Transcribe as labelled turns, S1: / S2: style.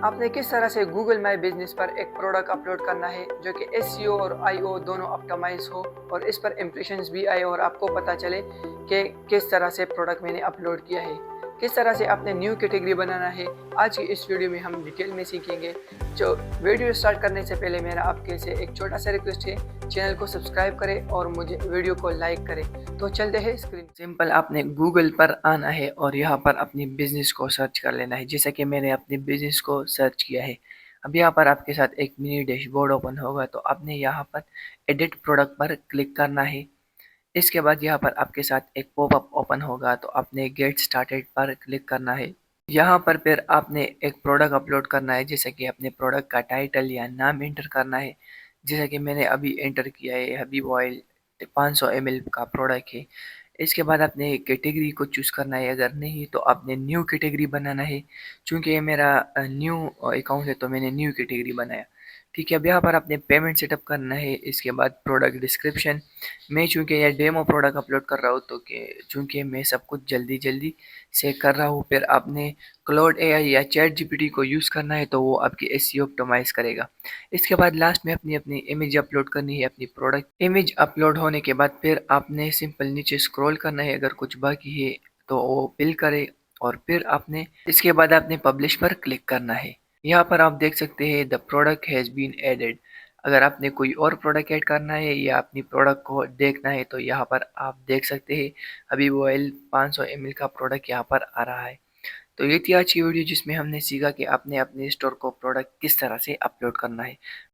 S1: آپ نے کس طرح سے گوگل مائی بزنس پر ایک پروڈکٹ اپلوڈ کرنا ہے جو کہ SEO اور IO دونوں اپٹمائز ہو اور اس پر امپریشنز بھی آئے اور آپ کو پتہ چلے کہ کس طرح سے پروڈکٹ میں نے اپلوڈ کیا ہے، کس طرح سے اپنے نیو کیٹیگری بنانا ہے۔ آج کی اس ویڈیو میں ہم ڈیٹیل میں سیکھیں گے۔ جو ویڈیو سٹارٹ کرنے سے پہلے میرا آپ کے سے ایک چھوٹا سا ریکویسٹ ہے، چینل کو سبسکرائب کریں اور مجھے ویڈیو کو لائک کریں۔ تو چلتے ہیں اسکرین سمپل، آپ نے گوگل پر آنا ہے اور یہاں پر اپنی بزنس کو سرچ کر لینا ہے، جیسا کہ میں نے اپنی بزنس کو سرچ کیا ہے۔ اب یہاں پر آپ کے ساتھ ایک منی ڈیش بورڈ اوپن ہوگا، تو آپ نے یہاں پر ایڈٹ پروڈکٹ پر کلک کرنا ہے۔ اس کے بعد یہاں پر آپ کے ساتھ ایک پاپ اپ اوپن ہوگا، تو آپ نے گیٹ سٹارٹڈ پر کلک کرنا ہے۔ یہاں پر پھر آپ نے ایک پروڈکٹ اپلوڈ کرنا ہے، جیسا کہ اپنے پروڈکٹ کا ٹائٹل یا نام انٹر کرنا ہے، جیسا کہ میں نے ابھی انٹر کیا ہے حبیب آئل 500 ml کا پروڈکٹ ہے۔ اس کے بعد آپ نے کیٹیگری کو چوز کرنا ہے، اگر نہیں تو آپ نے نیو کیٹیگری بنانا ہے۔ چونکہ یہ میرا نیو اکاؤنٹ ہے تو میں نے نیو کیٹیگری بنایا، ٹھیک ہے۔ اب یہاں پر آپ نے پیمنٹ سیٹ اپ کرنا ہے۔ اس کے بعد پروڈکٹ ڈسکرپشن، میں چونکہ یہ ڈیمو پروڈکٹ اپلوڈ کر رہا ہوں تو چونکہ میں سب کچھ جلدی سے کر رہا ہوں، پھر آپ نے کلاؤڈ AI یا چیٹ GPT کو یوز کرنا ہے تو وہ آپ کی SEO اپٹمائز کرے گا۔ اس کے بعد لاسٹ میں اپنی امیج اپلوڈ کرنی ہے، اپنی پروڈکٹ امیج اپلوڈ ہونے کے بعد پھر آپ نے سمپل نیچے اسکرول کرنا ہے، اگر کچھ باقی ہے تو وہ فل کرے، اور پھر آپ نے اس کے بعد آپ نے پبلش پر کلک کرنا ہے۔ یہاں پر آپ دیکھ سکتے ہیں the product has been added۔ اگر آپ نے کوئی اور پروڈکٹ ایڈ کرنا ہے یا اپنی پروڈکٹ کو دیکھنا ہے تو یہاں پر آپ دیکھ سکتے ہیں حبیب آئل 500 ml کا پروڈکٹ یہاں پر آ رہا ہے۔ تو یہ تھی آج کی ویڈیو، جس میں ہم نے سیکھا کہ آپ نے اپنے اسٹور کو پروڈکٹ کس طرح سے اپلوڈ کرنا ہے۔